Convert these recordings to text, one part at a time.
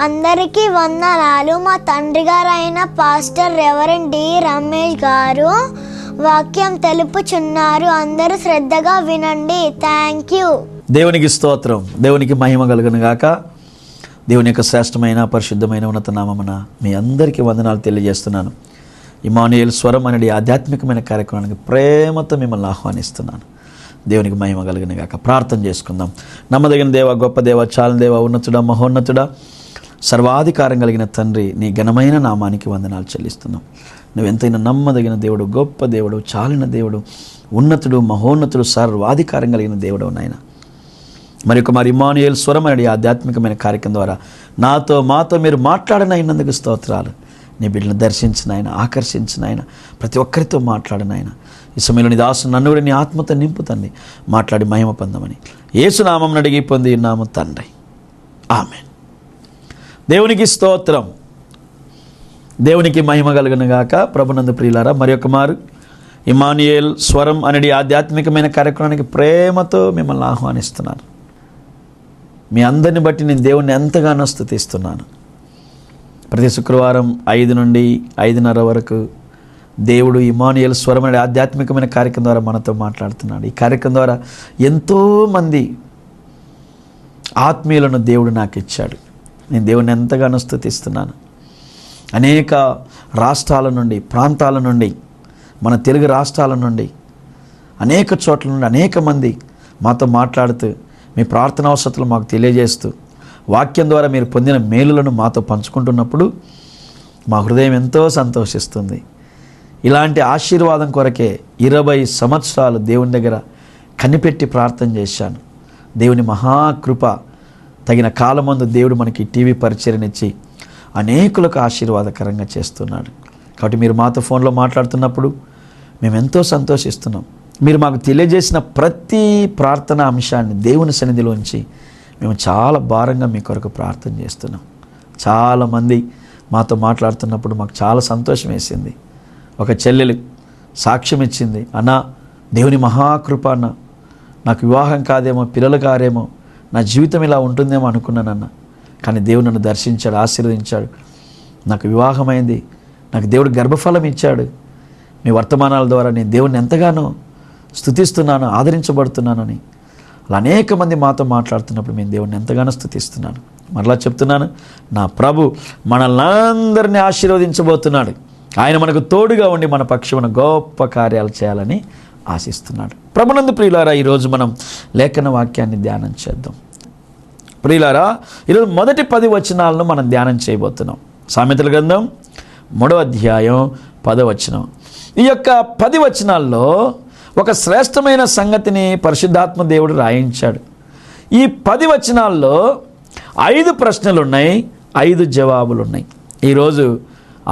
అందరికీ వందనాలు. మా తండ్రి గారు అయిన పాస్టర్ రెవరెండ్ డి రమేష్ గారు వాక్యం తెలుపుచున్నారు. అందరూ శ్రద్ధగా వినండి. Thank you. దేవునికి స్తోత్రం, దేవునికి మహిమ కలుగును గాక. దేవుని యొక్క శ్రేష్టమైన పరిశుద్ధమైన ఉన్నత నామమున మీ అందరికీ వందనాలు తెలియజేస్తున్నాను. ఇమ్మానుయేల్ స్వరం అనేది ఆధ్యాత్మికమైన కార్యక్రమానికి ప్రేమతో మిమ్మల్ని ఆహ్వానిస్తున్నాను. దేవునికి మహిమ కలుగును గాక. ప్రార్థన చేసుకుందాం. నమ్మదగిన దేవ, గొప్ప దేవ, చాలని దేవ, ఉన్నతుడా, మహోన్నతుడా, సర్వాధికారం కలిగిన తండ్రి, నీ ఘనమైన నామానికి వందనాలు చెల్లిస్తున్నాం. నువ్వెంతైనా నమ్మదగిన దేవుడు, గొప్ప దేవుడు, చాలిన దేవుడు, ఉన్నతుడు, మహోన్నతుడు, సర్వాధికారం కలిగిన దేవుడు నాయన. మరి ఇమ్మానుయేల్ స్వరం అనే ఆధ్యాత్మికమైన కార్యక్రమం ద్వారా మాతో మీరు మాట్లాడనైనందుకు స్తోత్రాలు. నీ బిడ్డను దర్శించిన ఆయన, ఆకర్షించిన ఆయన, ప్రతి ఒక్కరితో మాట్లాడిన ఆయన. ఈ సమయంలో నీ దాసు నన్ను కూడా నీ ఆత్మతో నింపుతండి, మాట్లాడి మహిమ పొందమని యేసు నామం అడిగి పొంది ఉన్నాము తండ్రి, ఆమేన్. దేవునికి స్తోత్రం, దేవునికి మహిమ కలుగును గాక. ప్రభునందు ప్రియులారా, మరి ఒక మారు ఇమ్మానుయేల్ స్వరం అనేది ఆధ్యాత్మికమైన కార్యక్రమానికి ప్రేమతో మిమ్మల్ని ఆహ్వానిస్తున్నాను. మీ అందరిని బట్టి నేను దేవుణ్ణి ఎంతగానో స్తుతిస్తున్నాను. ప్రతి శుక్రవారం 5 నుండి 5:30 వరకు దేవుడు ఇమ్మానుయేల్ స్వరం అనే ఆధ్యాత్మికమైన కార్యక్రమం ద్వారా మనతో మాట్లాడుతున్నాడు. ఈ కార్యక్రమం ద్వారా ఎంతోమంది ఆత్మీయులను దేవుడు నాకు ఇచ్చాడు. నేను దేవుణ్ణి ఎంతగానో స్తుతిస్తున్నాను. అనేక రాష్ట్రాల నుండి, ప్రాంతాల నుండి, మన తెలుగు రాష్ట్రాల నుండి, అనేక చోట్ల నుండి అనేక మంది మాతో మాట్లాడుతూ మీ ప్రార్థన అవసరతలు మాకు తెలియజేస్తూ వాక్యం ద్వారా మీరు పొందిన మేలులను మాతో పంచుకుంటున్నప్పుడు మా హృదయం ఎంతో సంతోషిస్తుంది. ఇలాంటి ఆశీర్వాదం కొరకే 20 సంవత్సరాలు దేవుని దగ్గర కనిపెట్టి ప్రార్థన చేశాను. దేవుని మహాకృప తగిన కాలమందు దేవుడు మనకి టీవీ పరిచర్యనిచ్చి అనేకులకు ఆశీర్వాదకరంగా చేస్తున్నాడు. కాబట్టి మీరు మాతో ఫోన్లో మాట్లాడుతున్నప్పుడు మేము ఎంతో సంతోషిస్తున్నాం. మీరు మాకు తెలియజేసిన ప్రతి ప్రార్థన అంశాన్ని దేవుని సన్నిధిలోంచి మేము చాలా భారంగా మీ కొరకు ప్రార్థన చేస్తున్నాం. చాలామంది మాతో మాట్లాడుతున్నప్పుడు మాకు చాలా సంతోషం వేసింది. ఒక చెల్లెలు సాక్ష్యం ఇచ్చింది, అన్న దేవుని మహాకృప అన్న, నాకు వివాహం కాదేమో, పిల్లలు కారేమో, నా జీవితం ఇలా ఉంటుందేమో అనుకున్నానన్న, కానీ దేవుడు నన్ను దర్శించాడు, ఆశీర్వదించాడు, నాకు వివాహమైంది, నాకు దేవుడు గర్భఫలం ఇచ్చాడు. మీ వర్తమానాల ద్వారా నేను దేవుడిని ఎంతగానో స్తుతిస్తున్నాను, ఆదరించబడుతున్నానని అలా అనేక మంది మాతో మాట్లాడుతున్నప్పుడు నేను దేవుడిని ఎంతగానో స్తుతిస్తున్నాను. మరలా చెప్తున్నాను, నా ప్రభు మనల్ని అందరినీ ఆశీర్వదించబోతున్నాడు. ఆయన మనకు తోడుగా ఉండి మన పక్షమున గొప్ప కార్యాలు చేయాలని ఆశిస్తున్నాడు. ప్రభునందు ప్రియులారా, ఈరోజు మనం లేఖన వాక్యాన్ని ధ్యానం చేద్దాం. ప్రియులారా, ఈరోజు మొదటి 10 వచనాలను మనం ధ్యానం చేయబోతున్నాం. సామెతల గ్రంథం 3వ అధ్యాయం 10వ వచనం. ఈ యొక్క 10 వచనాల్లో ఒక శ్రేష్టమైన సంగతిని పరిశుద్ధాత్మ దేవుడు రాయించాడు. ఈ 10 వచనాల్లో 5 ప్రశ్నలు ఉన్నాయి, 5 జవాబులు ఉన్నాయి. ఈరోజు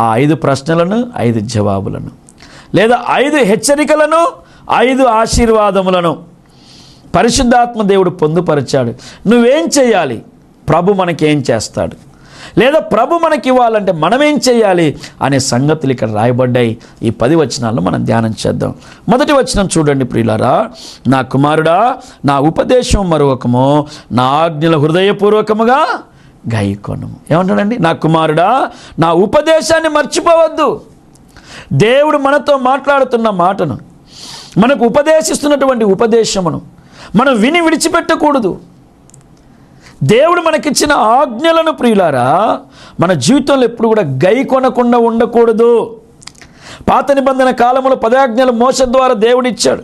ఆ 5 ప్రశ్నలను, 5 జవాబులను, లేదా 5 హెచ్చరికలను, 5 ఆశీర్వాదములను పరిశుద్ధాత్మ దేవుడు పొందుపరిచాడు. నువ్వేం చేయాలి, ప్రభు మనకేం చేస్తాడు, లేదా ప్రభు మనకి ఇవ్వాలంటే మనమేం చేయాలి అనే సంగతులు ఇక్కడ రాయబడ్డాయి. ఈ 10 వచనాలను మనం ధ్యానం చేద్దాం. మొదటి వచనం చూడండి ప్రియులారా, నా కుమారుడా నా ఉపదేశం మరొకము, నా ఆజ్ఞల హృదయపూర్వకముగా గైకొనుము. ఏమంటాడండి? నా కుమారుడా నా ఉపదేశాన్ని మర్చిపోవద్దు. దేవుడు మనతో మాట్లాడుతున్న మాటను, మనకు ఉపదేశిస్తున్నటువంటి ఉపదేశమును మనం విని విడిచిపెట్టకూడదు. దేవుడు మనకిచ్చిన ఆజ్ఞలను ప్రియులారా మన జీవితంలో ఎప్పుడు కూడా గైకొనకుండా ఉండకూడదు. పాత నిబంధన కాలంలో 10 ఆజ్ఞలు మోసే ద్వారా దేవుడిచ్చాడు.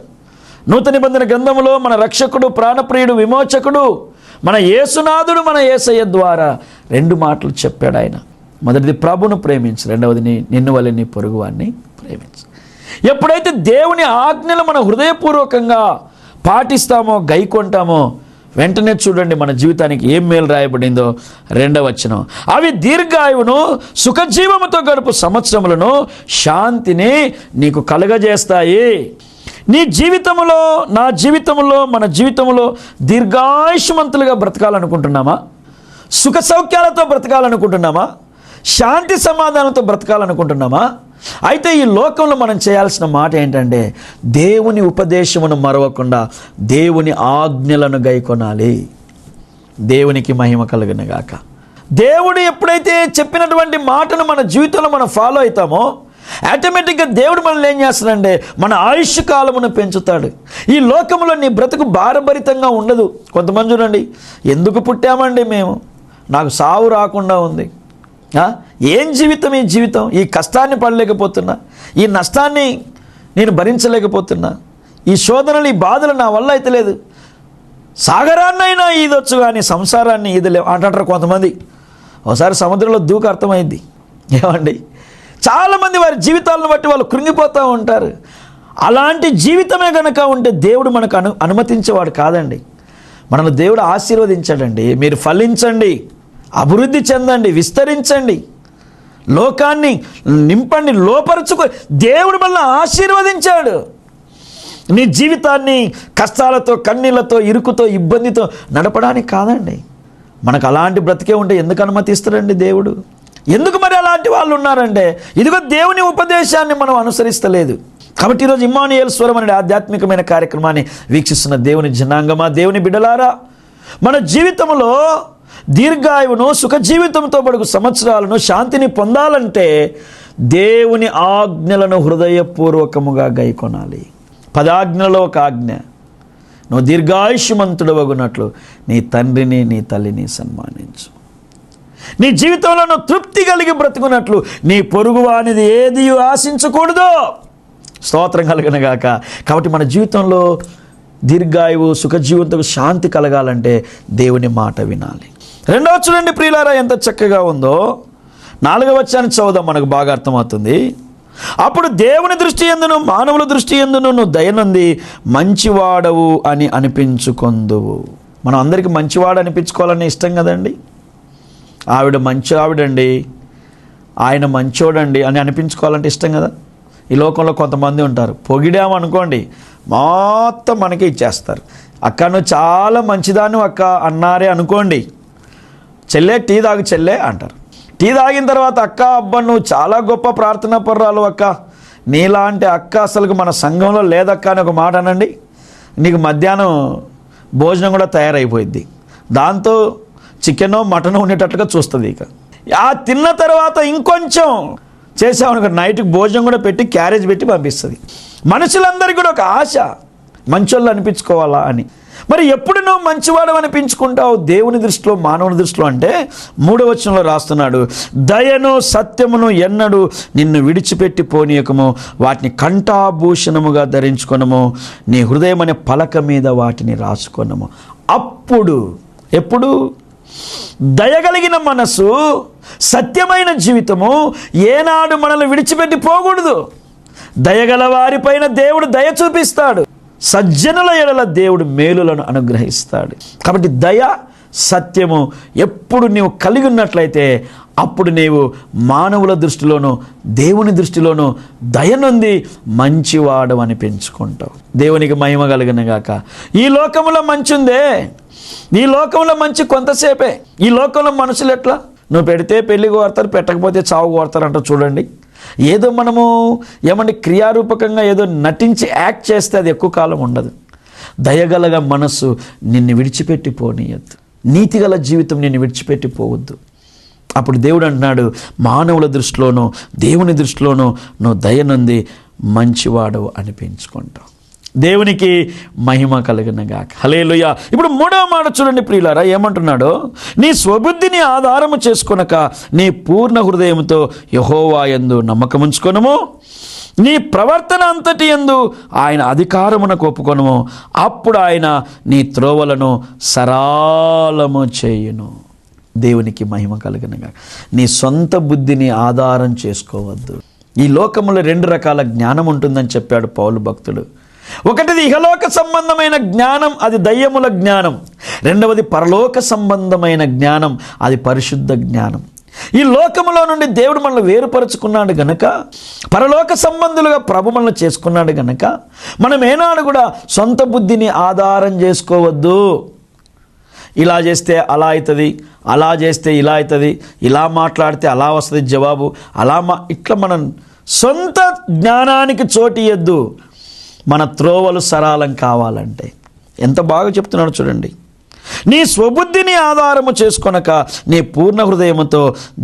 నూతన నిబంధన గ్రంథంలో మన రక్షకుడు, ప్రాణప్రియుడు, విమోచకుడు, మన యేసునాథుడు, మన యేసయ్య ద్వారా 2 మాటలు చెప్పాడు ఆయన. మొదటిది ప్రభును ప్రేమించు, రెండవది నిన్ను వలె నీ పొరుగువాన్ని ప్రేమించు. ఎప్పుడైతే దేవుని ఆజ్ఞలు మన హృదయపూర్వకంగా పాటిస్తామో, గైకొంటామో, వెంటనే చూడండి మన జీవితానికి ఏం మేలు రాయబడిందో. 2వ వచనం, అవి దీర్ఘాయువును సుఖజీవముతో గడుపు సంవత్సరములను శాంతిని నీకు కలుగజేస్తాయి. నీ జీవితంలో, నా జీవితంలో, మన జీవితంలో దీర్ఘాయుష్మంతులుగా బ్రతకాలనుకుంటున్నామా? సుఖ సౌఖ్యాలతో బ్రతకాలనుకుంటున్నామా? శాంతి సమాధానంతో బ్రతకాలనుకుంటున్నామా? అయితే ఈ లోకంలో మనం చేయాల్సిన మాట ఏంటంటే దేవుని ఉపదేశమును మరవకుండా దేవుని ఆజ్ఞలను గైకొనాలి. దేవునికి మహిమ కలుగునుగాక. దేవుడు ఎప్పుడైతే చెప్పినటువంటి మాటను మన జీవితంలో మనం ఫాలో అవుతామో ఆటోమేటిక్గా దేవుడు మనల్ని ఏం చేస్తాడంటే మన ఆయుష్ కాలమును పెంచుతాడు. ఈ లోకంలో నీ బ్రతుకు భారభరితంగా ఉండదు. కొంతమంది చూడండి, ఎందుకు పుట్టామండి మేము, నాకు సావు రాకుండా ఉంది, ఏం జీవితం ఈ జీవితం, ఈ కష్టాన్ని పడలేకపోతున్నా, ఈ నష్టాన్ని నేను భరించలేకపోతున్నా, ఈ శోధనలు ఈ బాధలు నా వల్ల అయితే లేదు, సాగరాన్నైనా ఈదొచ్చు కానీ సంసారాన్ని ఈదలేవు అంటారు కొంతమంది. ఒకసారి సముద్రంలో దూకు అర్థమైంది. ఏమండి, చాలామంది వారి జీవితాలను బట్టి వాళ్ళు కృంగిపోతూ ఉంటారు. అలాంటి జీవితమే కనుక ఉంటే దేవుడు మనకు అనుమతించేవాడు కాదండి. మనల్ని దేవుడు ఆశీర్వదించాడండి. మీరు ఫలించండి, అభివృద్ధి చెందండి, విస్తరించండి, లోకాన్ని నింపండి, లోపరుచుకో. దేవుడు మనల్ని ఆశీర్వదించాడు. నీ జీవితాన్ని కష్టాలతో, కన్నీళ్లతో, ఇరుకుతో, ఇబ్బందితో నడపడానికి కాదండి. మనకు అలాంటి బ్రతికే ఉంటే ఎందుకు అనుమతిస్తాడండి దేవుడు? ఎందుకు మరి అలాంటి వాళ్ళు ఉన్నారంటే, ఇదిగో దేవుని ఉపదేశాన్ని మనం అనుసరిస్తలేదు. కాబట్టి ఈరోజు ఇమ్మానుయేలు స్వరం అనే ఆధ్యాత్మికమైన కార్యక్రమాన్ని వీక్షిస్తున్న దేవుని జనాంగమా, దేవుని బిడ్డలారా, మన జీవితంలో దీర్ఘాయువును, సుఖ జీవితంతో పడుకు సంవత్సరాలను, శాంతిని పొందాలంటే దేవుని ఆజ్ఞలను హృదయపూర్వకముగా గైకొనాలి. 10 ఆజ్ఞలలో ఒక ఆజ్ఞ, నువ్వు దీర్ఘాయుష్మంతుడవగునట్లు నీ తండ్రిని నీ తల్లిని సన్మానించు. నీ జీవితంలో నువ్వు తృప్తి కలిగి బ్రతుకున్నట్లు నీ పొరుగువానిది ఏది ఆశించకూడదు. స్తోత్రం కలుగునుగాక. కాబట్టి మన జీవితంలో దీర్ఘాయువు, సుఖజీవితంతో శాంతి కలగాలంటే దేవుని మాట వినాలి. 2వ చూడండి ప్రియులారా, ఎంత చక్కగా ఉందో. 4వ వచనాన్ని చదువుదాం, మనకు బాగా అర్థమవుతుంది. అప్పుడు దేవుని దృష్టి యందును మానవుల దృష్టి యందును నువ్వు దయనుంది మంచివాడవు అని అనిపించుకొందువు. మనం అందరికీ మంచివాడు అనిపించుకోవాలని ఇష్టం కదండి. ఆవిడ మంచి ఆవిడండి, ఆయన మంచోడండి అని అనిపించుకోవాలంటే ఇష్టం కదా. ఈ లోకంలో కొంతమంది ఉంటారు, పొగిడామనుకోండి మొత్తం మనకి ఇచ్చేస్తారు. అక్క నువ్వు చాలా మంచిదాన్ని అక్క అన్నారే అనుకోండి, చెల్లె టీ తాగు చెల్లె అంటారు. టీ తాగిన తర్వాత అక్క అబ్బా నువ్వు చాలా గొప్ప ప్రార్థనా పర్రాలు అక్క, నీలాంటి అక్క అసలు మన సంఘంలో లేదక్క అని ఒక మాట అనండి, నీకు మధ్యాహ్నం భోజనం కూడా తయారైపోయింది. దాంతో చికెనో మటనో ఉండేటట్లుగా చూస్తుంది. ఇక ఆ తిన్న తర్వాత ఇంకొంచెం చేసామనుకో నైట్కి భోజనం కూడా పెట్టి క్యారేజ్ పెట్టి పంపిస్తుంది. మనుషులందరికీ కూడా ఒక ఆశ, మంచోళ్ళు అనిపించుకోవాలా అని. మరి ఎప్పుడు నువ్వు మంచివాడు అనిపించుకుంటావు దేవుని దృష్టిలో, మానవుని దృష్టిలో అంటే 3వ వచనంలో రాస్తున్నాడు, దయను సత్యమును ఎన్నడు నిన్ను విడిచిపెట్టి పోనీయకము, వాటిని కంఠాభూషణముగా ధరించుకొనము, నీ హృదయం అనే పలక మీద వాటిని రాసుకొనము. అప్పుడు ఎప్పుడు దయగలిగిన మనసు, సత్యమైన జీవితము ఏనాడు మనల్ని విడిచిపెట్టి పోకూడదు. దయగల వారిపైన దేవుడు దయ చూపిస్తాడు, సజ్జనుల ఎడల దేవుడు మేలులను అనుగ్రహిస్తాడు. కాబట్టి దయ, సత్యము ఎప్పుడు నీవు కలిగి ఉన్నట్లయితే అప్పుడు నీవు మానవుల దృష్టిలోనూ దేవుని దృష్టిలోనూ దయనుంది మంచివాడు అని పెంచుకుంటావు. దేవునికి మహిమ కలుగును గాక. ఈ లోకంలో మంచి ఉందే, ఈ లోకంలో మంచి కొంతసేపే. ఈ లోకంలో మనుషులు ఎట్లా, నువ్వు పెడితే పెళ్లి కోరతారు, పెట్టకపోతే చావు కోరతారు అంటారు చూడండి. ఏదో మనము ఏమంటే క్రియారూపకంగా ఏదో నటించి యాక్ట్ చేస్తే అది ఎక్కువ కాలం ఉండదు. దయగలగా మనస్సు నిన్ను విడిచిపెట్టి పోనీయద్దు, నీతిగల జీవితం నిన్ను విడిచిపెట్టి పోవద్దు. అప్పుడు దేవుడు అంటున్నాడు, మానవుల దృష్టిలోనూ దేవుని దృష్టిలోనూ నువ్వు దయనుంది మంచివాడు అనిపించుకుంటావు. దేవునికి మహిమ కలుగునుగాక. హల్లెలూయా. ఇప్పుడు 3వ మాట చూడండి ప్రియులారా, ఏమంటున్నాడో, నీ స్వబుద్ధిని ఆధారము చేసుకొనక నీ పూర్ణ హృదయంతో యెహోవా యందు నమ్మకముంచుకొనుము, నీ ప్రవర్తన అంతటి యందు ఆయన అధికారమునకు ఒప్పుకొనుము, అప్పుడు ఆయన నీ త్రోవలను సరళము చేయును. దేవునికి మహిమ కలుగునుగాక. నీ సొంత బుద్ధిని ఆధారం చేసుకోవద్దు. ఈ లోకంలో 2 రకాల జ్ఞానం ఉంటుందని చెప్పాడు పౌలు భక్తుడు. ఒకటిది ఇహలోక సంబంధమైన జ్ఞానం, అది దయ్యముల జ్ఞానం. 2వది పరలోక సంబంధమైన జ్ఞానం, అది పరిశుద్ధ జ్ఞానం. ఈ లోకములో నుండి దేవుడు మనల్ని వేరుపరుచుకున్నాడు గనక, పరలోక సంబంధులుగా ప్రభు మనల్ని చేసుకున్నాడు గనక, మనం ఏనాడు కూడా సొంత బుద్ధిని ఆధారం చేసుకోవద్దు. ఇలా చేస్తే అలా అవుతుంది, అలా చేస్తే ఇలా అవుతుంది, ఇలా మాట్లాడితే అలా వస్తుంది జవాబు, ఇట్లా మనం సొంత జ్ఞానానికి చోటియద్దు. మన త్రోవలు సరళం కావాలంటే ఎంత బాగా చెప్తున్నాడు చూడండి. నీ స్వబుద్ధిని ఆధారము చేసుకొనక నీ పూర్ణ హృదయముతో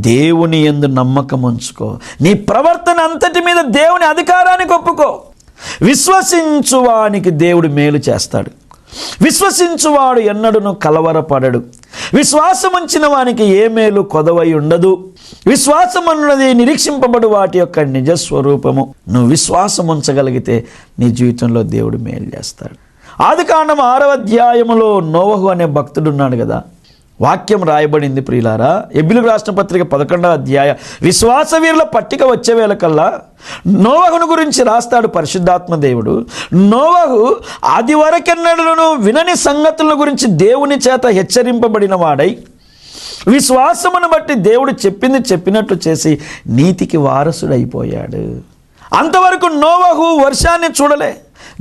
దేవుని యందు నమ్మకం ఉంచుకో. నీ ప్రవర్తన అంతటి మీద దేవుని అధికారానికి ఒప్పుకో. విశ్వసించువానికి దేవుడు మేలు చేస్తాడు. విశ్వసించువాడు ఎన్నడూను కలవరపడడు. విశ్వాసముంచిన వానికి ఏ మేలు కొదవై ఉండదు. విశ్వాసమన్నది నిరీక్షింపబడు వాటి యొక్క నిజస్వరూపము. నువ్వు విశ్వాసం ఉంచగలిగితే నీ జీవితంలో దేవుడు మేలు చేస్తాడు. ఆదికాండం 6వ అధ్యాయములో నోవహు అనే భక్తుడు ఉన్నాడు కదా, వాక్యం రాయబడింది ప్రియులారా. ఎబ్రిలకు రాసిన పత్రిక 11వ అధ్యాయ విశ్వాస వీరుల పట్టిక వచ్చే వేళకల్లా నోవహును గురించి రాస్తాడు పరిశుద్ధాత్మ దేవుడు. నోవహు అది వరకెన్నడూ వినని సంగతుల గురించి దేవుని చేత హెచ్చరింపబడిన వాడై విశ్వాసమును బట్టి దేవుడు చెప్పింది చెప్పినట్లు చేసి నీతికి వారసుడైపోయాడు. అంతవరకు నోవహు వర్షాన్ని చూడలే,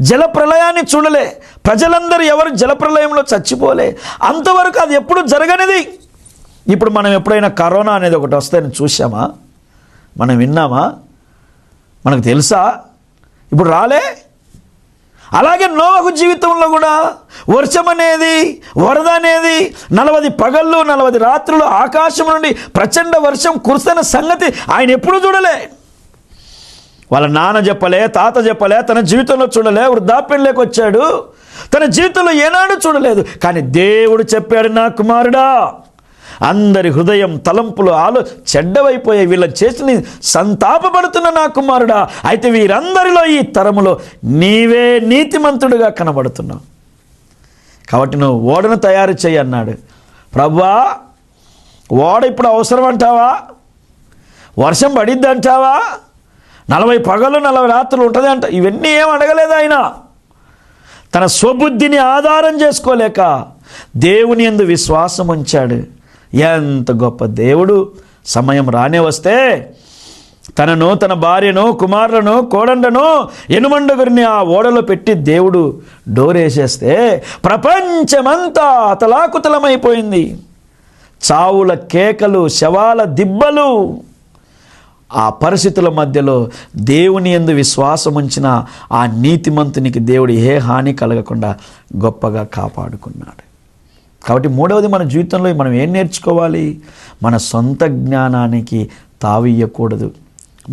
జలప్రలయాన్ని చూడలే, ప్రజలందరూ ఎవరు జలప్రలయంలో చచ్చిపోలే. అంతవరకు అది ఎప్పుడు జరగనిది. ఇప్పుడు మనం ఎప్పుడైనా కరోనా అనేది ఒకటి వస్తుందని చూసామా? మనం విన్నామా? మనకు తెలుసా? ఇప్పుడు రాలే. అలాగే నోవహు జీవితంలో కూడా వర్షం అనేది, వరద అనేది 40 పగళ్ళు 40 రాత్రులు ఆకాశం నుండి ప్రచండ వర్షం కురుస్తున్న సంగతి ఆయన ఎప్పుడు చూడలే. వాళ్ళ నాన్న చెప్పలే, తాత చెప్పలే, తన జీవితంలో చూడలే. వృద్ధాప్యంలోకి వచ్చాడు, తన జీవితంలో ఏనాడు చూడలేదు. కానీ దేవుడు చెప్పాడు, నా కుమారుడా, అందరి హృదయం తలంపులు చెడ్డవైపోయే వీళ్ళ చేసి సంతాపపడుతున్న నా కుమారుడా, అయితే వీరందరిలో ఈ తరములో నీవే నీతిమంతుడుగా కనబడుతున్నావు. కాబట్టి నువ్వు ఓడను తయారు చేయి అన్నాడు. ప్రభువా, ఓడ ఇప్పుడు అవసరం అంటావా? వర్షం పడిద్ది అంటావా? 40 పగలు 40 రాత్రులు ఉంటుంది అంట. ఇవన్నీ ఏం అడగలేదు ఆయన. తన స్వబుద్ధిని ఆధారం చేసుకోలేక దేవుని యందు విశ్వాసం ఉంచాడు. ఎంత గొప్ప దేవుడు! సమయం రానే వస్తే తనను, తన భార్యను, కుమారులను, కోడండను, ఎనుమండగురిని ఆ ఓడలో పెట్టి దేవుడు డోరేసేస్తే ప్రపంచమంతా అతలాకుతలమైపోయింది. చావుల కేకలు, శవాల దిబ్బలు. ఆ పరిస్థితుల మధ్యలో దేవుని యందు విశ్వాసం ఉంచిన ఆ నీతిమంతునికి దేవుడు ఏ హాని కలగకుండా గొప్పగా కాపాడుకున్నాడు. కాబట్టి మూడవది, మన జీవితంలో మనం ఏం నేర్చుకోవాలి? మన సొంత జ్ఞానానికి తావియ్యకూడదు.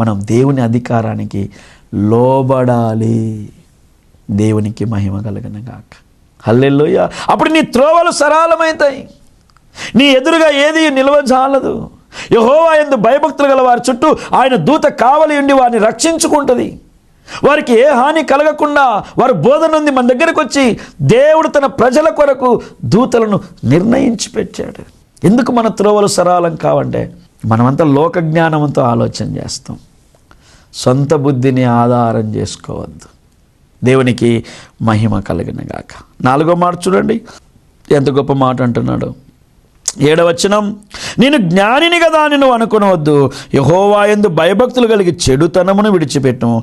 మనం దేవుని అధికారానికి లోబడాలి. దేవునికి మహిమ కలుగును గాక. హల్లెలూయా. అప్పుడు నీ త్రోవలు సరళమవుతాయి. నీ ఎదురుగా ఏది నిలవజాలదు. యెహోవా యందు భయభక్తులు గల వారి చుట్టూ ఆయన దూత కావలి ఉండి వారిని రక్షించుకుంటుంది. వారికి ఏ హాని కలగకుండా వారు బోధ నుండి మన దగ్గరకు వచ్చి దేవుడు తన ప్రజల కొరకు దూతలను నిర్ణయించి పెట్టాడు. ఎందుకు మన త్రోవలు సరళం కావంటే మనమంతా లోక జ్ఞానంతో ఆలోచన చేస్తాం. సొంత బుద్ధిని ఆధారం చేసుకోవద్దు. దేవునికి మహిమ కలుగును గాక. 4వ మాట చూడండి, ఎంత గొప్ప మాట అంటున్నాడు. 7వ వచనం, నేను జ్ఞానిని కదా అని నువ్వు అనుకునవద్దు. యెహోవా యందు భయభక్తులు కలిగి చెడుతనమును విడిచిపెట్టుము.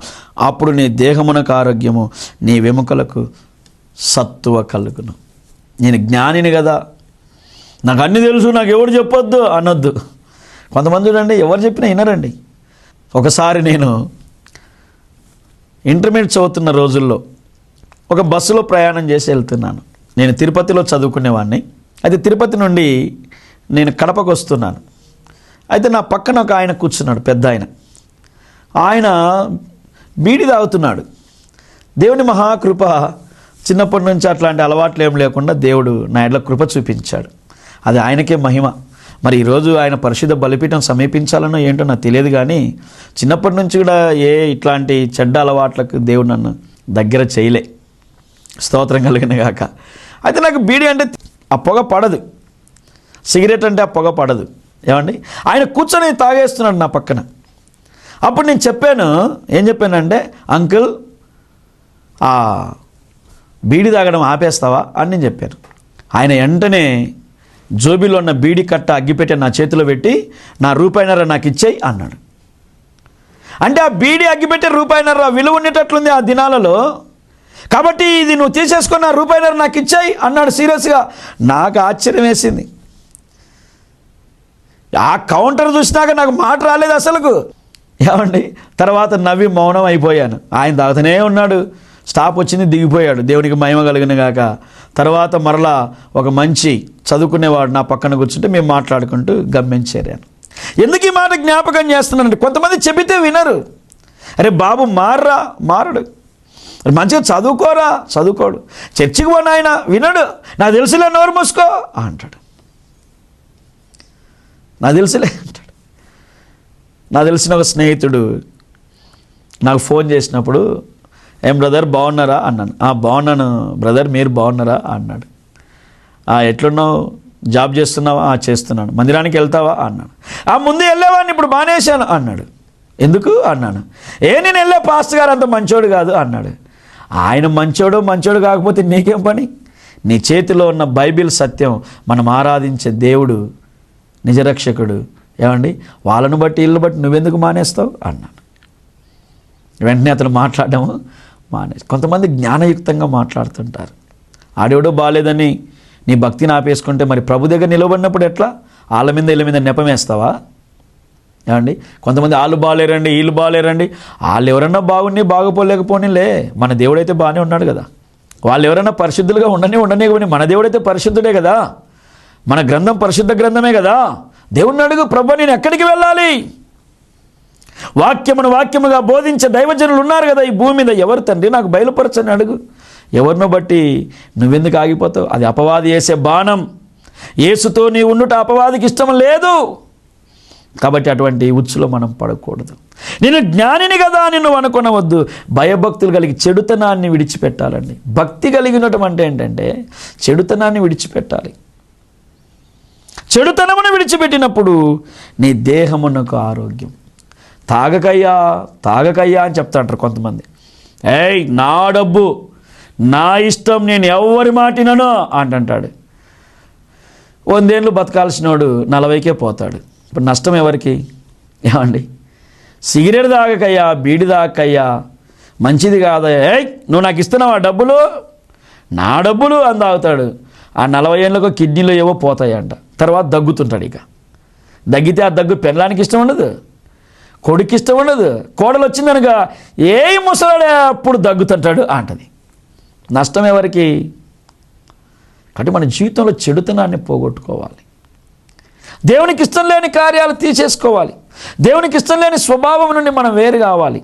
అప్పుడు నీ దేహమునకు ఆరోగ్యము, నీ వెముకలకు సత్తువ కలుగును. నేను జ్ఞానిని కదా, నాకు అన్నీ తెలుసు, నాకు ఎవరు చెప్పొద్దు అనొద్దు. కొంతమంది చూడండి, ఎవరు చెప్పినా వినరండి. ఒకసారి నేను ఇంటర్మీడియట్ చదువుతున్న రోజుల్లో ఒక బస్సులో ప్రయాణం చేసి వెళ్తున్నాను. నేను తిరుపతిలో చదువుకునేవాడిని. అయితే తిరుపతి నుండి నేను కడపకు వస్తున్నాను. అయితే నా పక్కన ఒక ఆయన కూర్చున్నాడు, పెద్ద ఆయన. ఆయన బీడి తాగుతున్నాడు. దేవుని మహాకృప, చిన్నప్పటి నుంచి అట్లాంటి అలవాట్లు ఏం లేకుండా దేవుడు నా ఎడల కృప చూపించాడు. అది ఆయనకే మహిమ. మరి ఈరోజు ఆయన పరిశుద్ధ బలిపీఠం సమీపించాలనో ఏంటో నాకు తెలియదు, కానీ చిన్నప్పటి నుంచి కూడా ఇట్లాంటి చెడ్డ అలవాట్లకు దేవుడు నన్ను దగ్గర చేయలే. స్తోత్రం కలిగిన గాక. అయితే నాకు బీడి అంటే ఆ పొగ పడదు, సిగరెట్ అంటే ఆ పొగ పడదు. ఏమండి, ఆయన కూర్చొని తాగేస్తున్నాడు నా పక్కన. అప్పుడు నేను చెప్పాను, ఏం చెప్పానంటే, అంకుల్ ఆ బీడి తాగడం ఆపేస్తావా అని నేను చెప్పాను. ఆయన వెంటనే జోబీలో ఉన్న బీడి కట్ట అగ్గిపెట్టే నా చేతిలో పెట్టి, నా రూపాయిన్నర నాకు ఇచ్చేయి అన్నాడు. అంటే ఆ బీడి అగ్గిపెట్టే రూపాయిన్నర విలువ ఉండేటట్లుంది ఆ దినాలలో. కాబట్టి ఇది నువ్వు తీసేసుకున్న రూపాయిన్నర నాకు ఇచ్చాయి అన్నాడు సీరియస్గా. నాకు ఆశ్చర్యం వేసింది. ఆ కౌంటర్ చూసినాక నాకు మాట రాలేదు అసలుకు. ఏమండి, తర్వాత నవ్వి మౌనం అయిపోయాను. ఆయన తాగుతూనే ఉన్నాడు, స్టాప్ వచ్చింది, దిగిపోయాడు. దేవునికి మహిమ కలిగిన గాక. తర్వాత మరలా ఒక మంచి చదువుకునేవాడు నా పక్కన కూర్చుంటే మేము మాట్లాడుకుంటూ గమ్యం చేరాను. ఎందుకు ఈ మాట జ్ఞాపకం చేస్తున్నానంటే, కొంతమంది చెబితే వినరు. అరే బాబు మారరా, మారడు. మంచిగా చదువుకోరా, చదువుకోడు. చర్చికి పోయిన ఆయన వినడు. నాకు తెలుసులే, నోరు మూసుకో అంటాడు. నాకు తెలుసులే అంటాడు. నాకు తెలిసిన ఒక స్నేహితుడు నాకు ఫోన్ చేసినప్పుడు, ఏం బ్రదర్ బాగున్నారా అన్నాను. బాగున్నాను బ్రదర్, మీరు బాగున్నారా అన్నాడు. ఎట్లున్నావు, జాబ్ చేస్తున్నావా? చేస్తున్నాను. మందిరానికి వెళ్తావా అన్నాడు. ముందు వెళ్ళేవాడిని, ఇప్పుడు మానేశాను అన్నాడు. ఎందుకు అన్నాను. నేను వెళ్ళే పాస్టర్ గారు అంత మంచోడు కాదు అన్నాడు. ఆయన మంచోడు కాకపోతే నీకేం పని? నీ చేతిలో ఉన్న బైబిల్ సత్యం, మనం ఆరాధించే దేవుడు నిజరక్షకుడు. ఏమండి, వాళ్ళను బట్టి ఇల్లు బట్టి నువ్వెందుకు మానేస్తావు అన్నాను. వెంటనే అతను మాట్లాడడం మానేసి. కొంతమంది జ్ఞానయుక్తంగా మాట్లాడుతుంటారు. ఆడేవడో బాగాలేదని నీ భక్తిని ఆపేసుకుంటే మరి ప్రభు దగ్గర నిలబడినప్పుడు ఎట్లా? వాళ్ళ మీద వీళ్ళ మీద నెపమేస్తావా? ఏమండి, కొంతమంది వాళ్ళు బాగాలేరండి, వీళ్ళు బాగాలేరండి. వాళ్ళు ఎవరన్నా బాగుండి బాగుపోలేకపోనిలే, మన దేవుడైతే బాగానే ఉన్నాడు కదా. వాళ్ళు ఎవరైనా పరిశుద్ధులుగా ఉండనే కానీ మన దేవుడైతే పరిశుద్ధుడే కదా. మన గ్రంథం పరిశుద్ధ గ్రంథమే కదా. దేవుణ్ణి అడుగు, ప్రభు నేను ఎక్కడికి వెళ్ళాలి? వాక్యముగా బోధించే దైవజనులు ఉన్నారు కదా ఈ భూమి మీద. ఎవరు తండ్రి నాకు బయలుపరచని అడుగు. ఎవరినో బట్టి నువ్వెందుకు ఆగిపోతావు? అది అపవాది వేసే బాణం. యేసుతో నీ ఉండుట అపవాదికి ఇష్టం లేదు. కాబట్టి అటువంటి ఉచ్చులో మనం పడకూడదు. నేను జ్ఞానిని కదా నిన్ను అనుకొనవద్దు. భయభక్తులు కలిగి చెడుతనాన్ని విడిచిపెట్టాలండి. భక్తి కలిగి ఉండటం అంటే ఏంటంటే చెడుతనాన్ని విడిచిపెట్టాలి. చెడుతనమును విడిచిపెట్టినప్పుడు నీ దేహమునకు ఆరోగ్యం. తాగకయ్యా అని చెప్తాంటారు కొంతమంది. నా డబ్బు నా ఇష్టం, నేను ఎవరి మాటినను అంటాడు. 100 ఏళ్ళు బతకాల్సినోడు 40కే పోతాడు. ఇప్పుడు నష్టం ఎవరికి? ఏమండి, సిగరెట్ తాగకయ్యా, బీడి తాగకయ్యా, మంచిది కాదయ్యా, నువ్వు నాకు ఇస్తున్నావా డబ్బులు, నా డబ్బులు అని తాగుతాడు. ఆ 40 ఏళ్ళకు కిడ్నీలో ఏవో పోతాయంట. తర్వాత దగ్గుతుంటాడు. ఇక దగ్గితే ఆ దగ్గు పెళ్ళడానికి ఇష్టం ఉండదు, కొడుకు ఇష్టం ఉండదు. కోడలు వచ్చిందనగా ముసలాడే అప్పుడు దగ్గుతుంటాడు అంటది. నష్టం ఎవరికి? కాబట్టి మన జీవితంలో చెడుతనాన్ని పోగొట్టుకోవాలి. దేవునికి ఇష్టం లేని కార్యాలు తీసేసుకోవాలి. దేవునికి ఇష్టం లేని స్వభావం నుండి మనం వేరు కావాలి.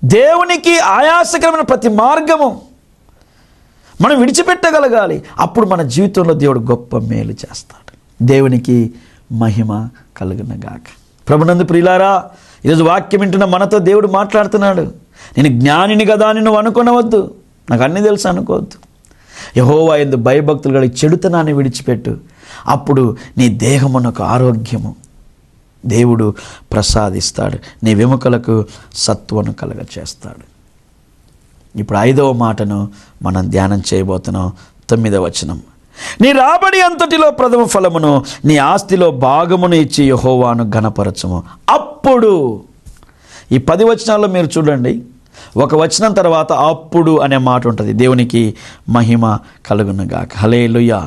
దేవునికి ఆయాసకరమైన ప్రతి మార్గము మనం విడిచిపెట్టగలగాలి. అప్పుడు మన జీవితంలో దేవుడు గొప్ప మేలు చేస్తాడు. దేవునికి మహిమ కలుగునగాక. ప్రభునందు ప్రియులారా, ఈరోజు వాక్యం వింటున్న మనతో దేవుడు మాట్లాడుతున్నాడు. నేను జ్ఞానిని కదా అని నువ్వు అనుకోనవద్దు, నాకు అన్నీ తెలుసు అనుకోవద్దు. యెహోవా యందు భయభక్తులు కలిగి చెడుతనాన్ని విడిచిపెట్టు. అప్పుడు నీ దేహమునకు ఆరోగ్యము దేవుడు ప్రసాదిస్తాడు. నీ వెముకలకు సత్వను కలుగ చేస్తాడు. ఇప్పుడు 5వ మాటను మనం ధ్యానం చేయబోతున్నాం. 9వ వచనం. నీ రాబడి అంతటిలో ప్రథమ ఫలమును నీ ఆస్తిలో భాగమును ఇచ్చి యెహోవాను ఘనపరచుము. అప్పుడు ఈ 10 వచనాల్లో మీరు చూడండి, ఒక వచనం తర్వాత అప్పుడు అనే మాట ఉంటుంది. దేవునికి మహిమ కలుగునుగాక. హల్లెలూయా.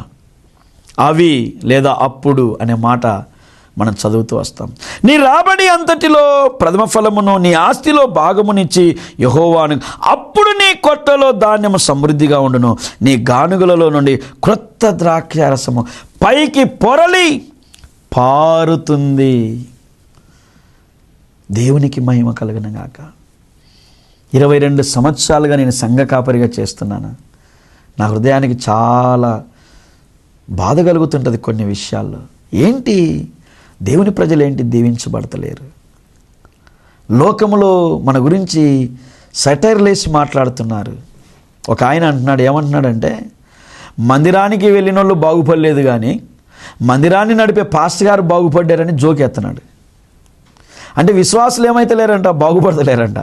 అవి లేదా అప్పుడు అనే మాట మనం చదువుతూ వస్తాం. నీ రాబడి అంతటిలో ప్రథమ ఫలమును నీ ఆస్తిలో భాగమునిచ్చి యెహోవాను. అప్పుడు నీ కొట్టలో ధాన్యము సమృద్ధిగా ఉండును, నీ గానుగలలో నుండి క్రొత్త ద్రాక్షారసము పైకి పొరలి పారుతుంది. దేవునికి మహిమ కలుగునుగాక. 22 సంవత్సరాలుగా నేను సంఘ కాపరిగా చేస్తున్నాను. నా హృదయానికి చాలా బాధ కలుగుతుంటుంది కొన్ని విషయాల్లో. ఏంటి, దేవుని ప్రజలు ఏంటి దీవించబడతలేరు? లోకములో మన గురించి సెటైర్లేసి మాట్లాడుతున్నారు. ఒక ఆయన అంటున్నాడు, ఏమంటున్నాడంటే, మందిరానికి వెళ్ళిన వాళ్ళు బాగుపడలేదు కానీ మందిరాన్ని నడిపే పాస్టర్ గారు బాగుపడ్డారని జోకెత్తున్నాడు. అంటే విశ్వాసులు ఏమైతే లేరంట, బాగుపడతలేరంట.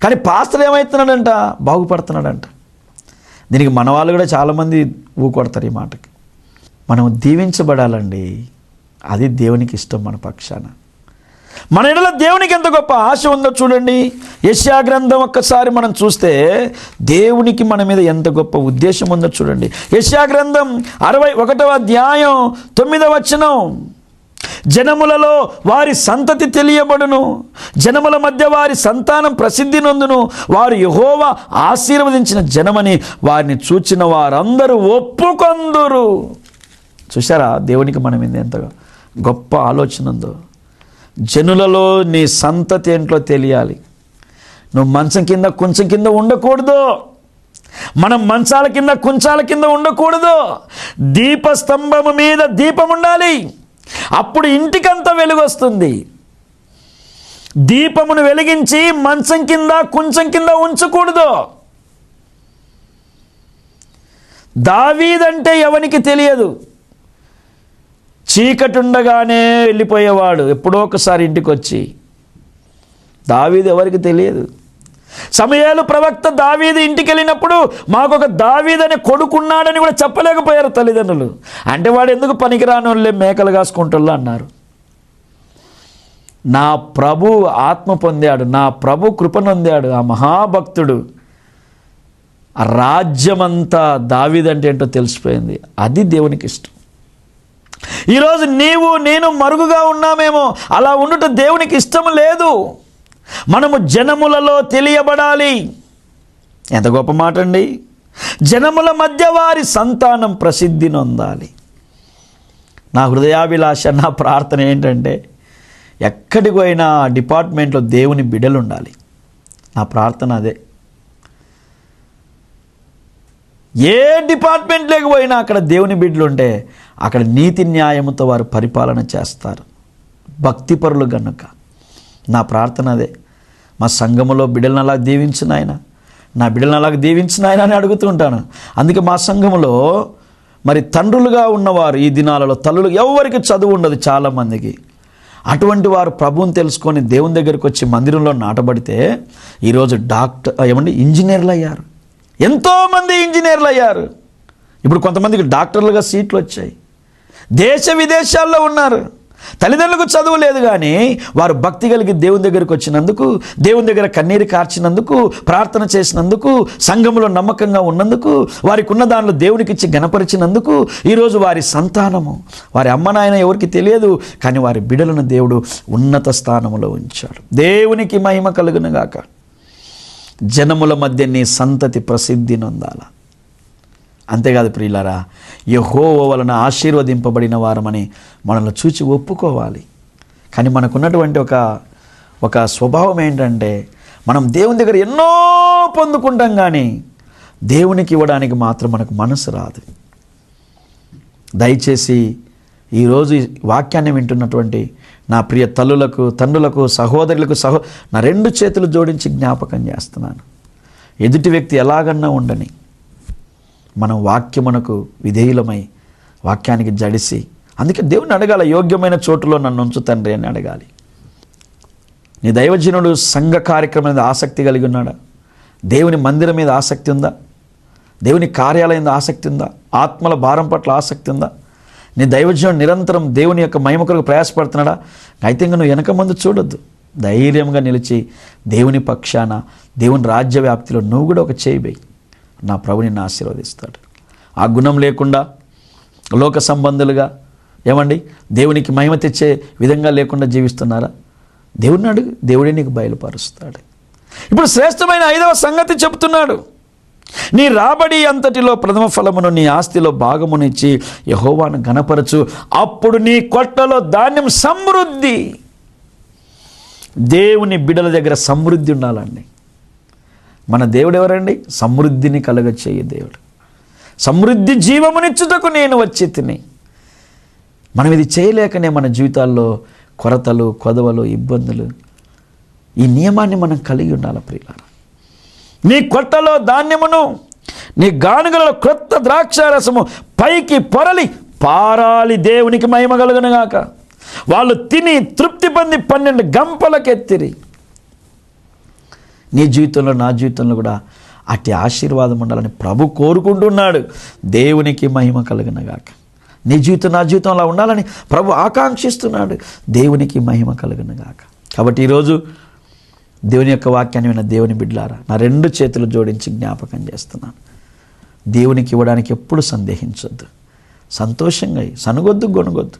కానీ పాస్టర్ ఏమవుతున్నాడంట, బాగుపడుతున్నాడంట. దీనికి మన వాళ్ళు కూడా చాలామంది ఊకొడతారు ఈ మాటకి. మనం దీవించబడాలండి, అది దేవునికి ఇష్టం. మన పక్షాన మన ఎడల దేవునికి ఎంత గొప్ప ఆశ ఉందో చూడండి. యెషయా గ్రంథం ఒక్కసారి మనం చూస్తే దేవునికి మన మీద ఎంత గొప్ప ఉద్దేశం ఉందో చూడండి. యెషయా గ్రంథం 61వ అధ్యాయం 9వ వచనం. జనములలో వారి సంతతి తెలియబడును, జనముల మధ్య వారి సంతానం ప్రసిద్ధి నొందును. వారు యెహోవా ఆశీర్వదించిన జనమని వారిని చూచిన వారందరూ ఒప్పుకొందురు. చూసారా దేవునికి మన మీద ఎంతగా గొప్ప ఆలోచన ఉందో. జనులలో నీ సంతతి ఏంటో తెలియాలి. నువ్వు మంచం కింద కొంచెం కింద ఉండకూడదు. మనం మంచాల కింద కుంచాల కింద ఉండకూడదు. దీపస్తంభము మీద దీపం ఉండాలి. అప్పుడు ఇంటికంతా వెలుగు వస్తుంది. దీపమును వెలిగించి మంచం కింద కొంచెం కింద ఉంచకూడదు. దావీదంటే ఎవనికి తెలియదు. చీకటి ఉండగానే వెళ్ళిపోయేవాడు. ఎప్పుడో ఒకసారి ఇంటికి వచ్చి. దావీదు ఎవరికి తెలియదు. సమూయేలు ప్రవక్త దావీదు ఇంటికి వెళ్ళినప్పుడు మాకొక దావీదు అనే కొడుకున్నాడని కూడా చెప్పలేకపోయారు తల్లిదండ్రులు. అంటే వాడు ఎందుకు పనికిరాని వాళ్ళే మేకలు కాసుకుంటున్నా అన్నారు. నా ప్రభు ఆత్మ పొందాడు, నా ప్రభు కృప నొందాడు. ఆ మహాభక్తుడు ఆ రాజ్యమంతా దావీదు అంటే ఏంటో తెలిసిపోయింది. అది దేవునికి ఇష్టం. ఈరోజు నీవు నేను మరుగుగా ఉన్నామేమో, అలా ఉండుట దేవునికి ఇష్టం లేదు. మనము జనములలో తెలియబడాలి. ఎంత గొప్ప మాట అండి. జనముల మధ్య వారి సంతానం ప్రసిద్ధి నొందాలి. నా హృదయాభిలాష, నా ప్రార్థన ఏంటంటే ఎక్కడికి పోయినా డిపార్ట్మెంట్లో దేవుని బిడ్డలు ఉండాలి. నా ప్రార్థన అదే. ఏ డిపార్ట్మెంట్లోకి పోయినా అక్కడ దేవుని బిడ్డలు ఉంటే అక్కడ నీతి న్యాయముతో వారు పరిపాలన చేస్తారు. భక్తిపరులు గనుక నా ప్రార్థన అదే. మా సంఘములో బిడ్డలను అలా దీవించిన ఆయన, నా బిడ్డలను అలాగ దీవించిన ఆయన అని అడుగుతూ ఉంటాను. అందుకే మా సంఘములో మరి తండ్రులుగా ఉన్నవారు, ఈ దినాలలో తల్లులు ఎవరికి చదువు ఉండదు చాలామందికి. అటువంటి వారు ప్రభువుని తెలుసుకొని దేవుని దగ్గరికి వచ్చి మందిరంలో నాటబడితే ఈరోజు ఇంజనీర్లు అయ్యారు. ఎంతోమంది ఇంజనీర్లు అయ్యారు. ఇప్పుడు కొంతమందికి డాక్టర్లుగా సీట్లు వచ్చాయి. దేశ విదేశాల్లో ఉన్నారు. తల్లిదండ్రులకు చదువు లేదు కానీ వారు భక్తి కలిగి దేవుని దగ్గరికి వచ్చినందుకు, దేవుని దగ్గర కన్నీరు కార్చినందుకు, ప్రార్థన చేసినందుకు, సంఘములో నమ్మకంగా ఉన్నందుకు, వారికి ఉన్న దానిలో దేవునికి ఇచ్చి గణపరిచినందుకు ఈరోజు వారి సంతానము, వారి అమ్మ నాయన ఎవరికి తెలియదు కానీ వారి బిడ్డలను దేవుడు ఉన్నత స్థానములో ఉంచాడు. దేవునికి మహిమ కలుగును గాక. జనముల మధ్య నీ సంతతి ప్రసిద్ధి నొందాల. అంతేకాదు ప్రియులారా, యెహోవా వలన ఆశీర్వదింపబడిన వారమని మనల్ని చూచి ఒప్పుకోవాలి. కానీ మనకున్నటువంటి ఒక స్వభావం ఏంటంటే మనం దేవుని దగ్గర ఎన్నో పొందుకుంటాం కానీ దేవునికి ఇవ్వడానికి మాత్రం మనకు మనసు రాదు. దయచేసి ఈరోజు వాక్యాన్ని వింటున్నటువంటి నా ప్రియ తల్లులకు, తండ్రులకు, సహోదరులకు నా 2 చేతులు జోడించి జ్ఞాపకం చేస్తున్నాను. ఎదుటి వ్యక్తి ఎలాగన్నా ఉండని మనం వాక్యమునకు విధేయులమై వాక్యానికి జడిసి, అందుకే దేవుని అడగాల, యోగ్యమైన చోటులో నన్ను ఉంచు తండ్రి అని అడగాలి. నీ దైవజనుడు సంఘ కార్యక్రమం మీద ఆసక్తి కలిగి ఉన్నాడా? దేవుని మందిరం మీద ఆసక్తి ఉందా? దేవుని కార్యాలయం మీద ఆసక్తి ఉందా? ఆత్మల భారం పట్ల ఆసక్తి ఉందా? నీ దైవజనుడు నిరంతరం దేవుని యొక్క మహిమ కొరకు ప్రయాసపడుతున్నాడా? అయితే ఇంకా నువ్వు వెనక ముందు చూడొద్దు. ధైర్యంగా నిలిచి దేవుని పక్షాన, దేవుని రాజ్య వ్యాప్తిలో నువ్వు కూడా ఒక చేయి వేయి. నా ప్రభు నిన్ను ఆశీర్వదిస్తాడు. ఆ గుణం లేకుండా లోక సంబంధులుగా దేవునికి మహిమ తెచ్చే విధంగా లేకుండా జీవిస్తున్నారా? దేవుడిని అడుగు, దేవుడే నీకు బయలుపరుస్తాడు. ఇప్పుడు శ్రేష్టమైన 5వ సంగతి చెప్తున్నాడు. నీ రాబడి అంతటిలో ప్రథమ ఫలమును, నీ ఆస్తిలో భాగమునిచ్చి యెహోవాను ఘనపరచు. అప్పుడు నీ కొట్టలో ధాన్యం సమృద్ధి. దేవుని బిడ్డల దగ్గర సమృద్ధి ఉండాలండి. మన దేవుడు ఎవరండి? సమృద్ధిని కలుగచేయు దేవుడు. సమృద్ధి జీవమునిచ్చుటకు నేను వచ్చి తిని. మనం ఇది చేయలేకనే మన జీవితాల్లో కొరతలు, కొదవలు, ఇబ్బందులు. ఈ నియమాన్ని మనం కలిగి ఉండాలి ప్రియులారా. నీ కొట్టలో ధాన్యమును, నీ గానుగలలో క్రొత్త ద్రాక్షారసము పైకి పొరలి పారాలి. దేవునికి మహిమ కలుగునుగాక. వాళ్ళు తిని తృప్తి పొంది 12 గంపలకెత్తిరి. నీ జీవితంలో, నా జీవితంలో కూడా అట్టి ఆశీర్వాదం ఉండాలని ప్రభు కోరుకుంటున్నాడు. దేవునికి మహిమ కలుగునుగాక. నీ జీవితం, నా జీవితం అలా ఉండాలని ప్రభు ఆకాంక్షిస్తున్నాడు. దేవునికి మహిమ కలుగునుగాక. కాబట్టి ఈరోజు దేవుని యొక్క వాక్యాన్ని విన్న దేవుని బిడ్డలారా, నా 2 చేతులు జోడించి జ్ఞాపకం చేస్తున్నాను. దేవునికి ఇవ్వడానికి ఎప్పుడు సందేహించొద్దు. సంతోషంగా సనుగొద్దు, గొనుగొద్దు.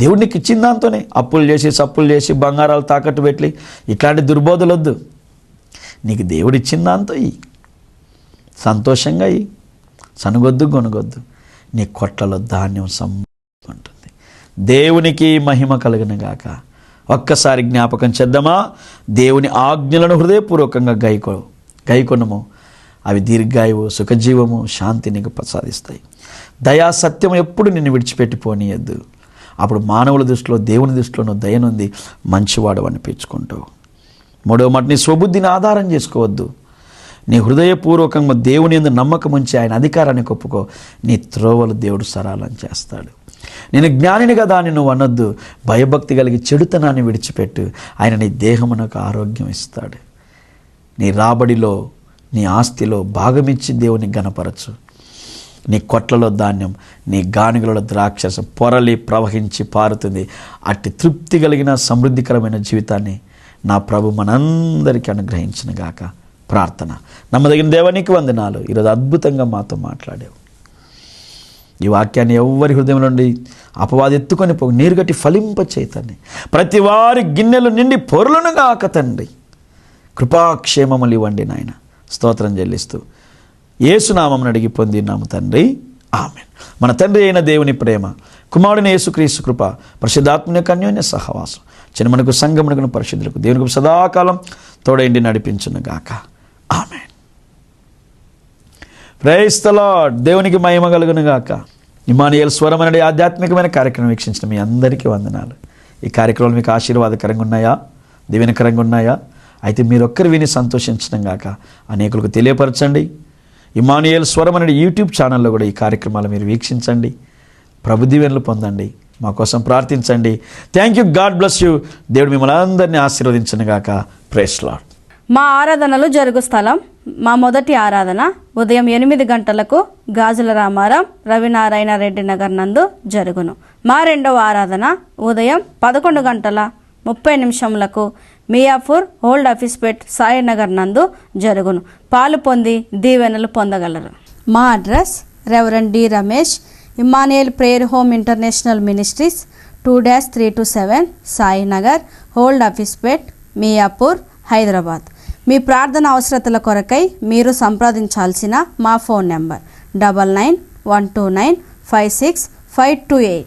దేవుడికి ఇచ్చిన దాంతోనే అప్పులు చేసి సప్పులు చేసి బంగారాలు తాకట్టు పెట్టి ఇట్లాంటి దుర్బోధలు వద్దు. నీకు దేవుడు ఇచ్చిన దాంతో సంతోషంగా సనుగొద్దు గొనగొద్దు. నీ కొట్లలో ధాన్యం ఉంటుంది. దేవునికి మహిమ కలుగును గాక. ఒక్కసారి జ్ఞాపకం చేద్దామా? దేవుని ఆజ్ఞలను హృదయపూర్వకంగా గైకొనము. అవి దీర్ఘాయువు, సుఖజీవము, శాంతి నీకు ప్రసాదిస్తాయి. దయా సత్యం ఎప్పుడు నిన్ను విడిచిపెట్టి పోనీయద్దు. అప్పుడు మానవుల దృష్టిలో, దేవుని దృష్టిలో నువ్వు దయనుంది మంచివాడు అనిపించుకుంటావు. మూడవ మాట, నీ స్వబుద్ధిని ఆధారం చేసుకోవద్దు. నీ హృదయపూర్వకంగా దేవుని యందు నమ్మకం ఉంచి ఆయన అధికారాన్ని ఒప్పుకో. నీ త్రోవలు దేవుడు సరళం చేస్తాడు. నేను జ్ఞానిని కదా అని నువ్వు అనొద్దు. భయభక్తి కలిగి చెడుతనాన్ని విడిచిపెట్టు. ఆయన నీ దేహమునకు ఆరోగ్యం ఇస్తాడు. నీ రాబడిలో, నీ ఆస్తిలో భాగమిచ్చి దేవుని గణపరచు. నీ కొట్లలో ధాన్యం, నీ గానుగలలో ద్రాక్షరసం పొరలి ప్రవహించి పారుతుంది. అట్టి తృప్తి కలిగిన సమృద్ధికరమైన జీవితాన్ని నా ప్రభు మనందరికీ అనుగ్రహించిన గాక. ప్రార్థన. నమ్మదగిన దేవానికి వందనాలు. ఈరోజు అద్భుతంగా మాతో మాట్లాడావు. ఈ వాక్యాన్ని ఎవరి హృదయం నుండి అపవాది ఎత్తుకొని పోగు నీరుగట్టి ఫలింప చేతండి. ప్రతి వారి గిన్నెలు నిండి పొరులను గాక తండ్రి. కృపాక్షేమములు ఇవ్వండి నాయన. స్తోత్రం చెల్లిస్తూ యేసునామమును అడిగి పొందినాము తండ్రి, ఆమేన్. మన తండ్రి అయిన దేవుని ప్రేమ, కుమారుని యేసుక్రీస్తు కృప, పరిశుద్ధాత్మని యొక్క అన్యోన్య సహవాసం చిన్నమనకు సంగమునకు పరిశుద్ధులకు దేవునికి సదాకాలం తోడైండి నడిపించును గాక. ఆమేన్. Praise the Lord. దేవునికి మహిమ కలుగును గాక. ఇమ్మానుయేల్ స్వరం అనే ఆధ్యాత్మికమైన కార్యక్రమం వీక్షించిన మీ అందరికీ వందనాలు. ఈ కార్యక్రమాలు మీకు ఆశీర్వాదకరంగా ఉన్నాయా? దీవెనకరంగా ఉన్నాయా? అయితే మీరొక్కరు విని సంతోషించడం గాక అనేకులకు తెలియపరచండి. ఇమ్మానుయేల్ స్వరం అనే యూట్యూబ్ ఛానల్లో కూడా ఈ కార్యక్రమాలు మీరు వీక్షించండి. ప్రభు దీవెనలు పొందండి. మా కోసం ప్రార్థించండి. Thank you. God bless you. దేవుడు మిమ్మల్ని అందరినీ ఆశీర్వదించను గాక. Praise the lord. మా ఆరాధనలు జరుగు స్థలం, మా మొదటి ఆరాధన ఉదయం 8 గంటలకు గాజుల రామారం రవినారాయణ రెడ్డి నగర్ నందు జరుగును. మా రెండవ ఆరాధన ఉదయం 11:30 మియాపూర్ ఓల్డ్ ఆఫీస్పేట్ సాయినగర్ నందు జరుగును. పాలు పొంది దీవెనలు పొందగలరు. మా address Reverend D Ramesh, Emmanuel prayer home international ministries, 2-327 Sainagar, old Hafeezpet, Miyapur, Hyderabad. మీ ప్రార్థన అవసరతల కొరకై మీరు సంప్రదించాల్సిన మా ఫోన్ నెంబర్ 9912956528.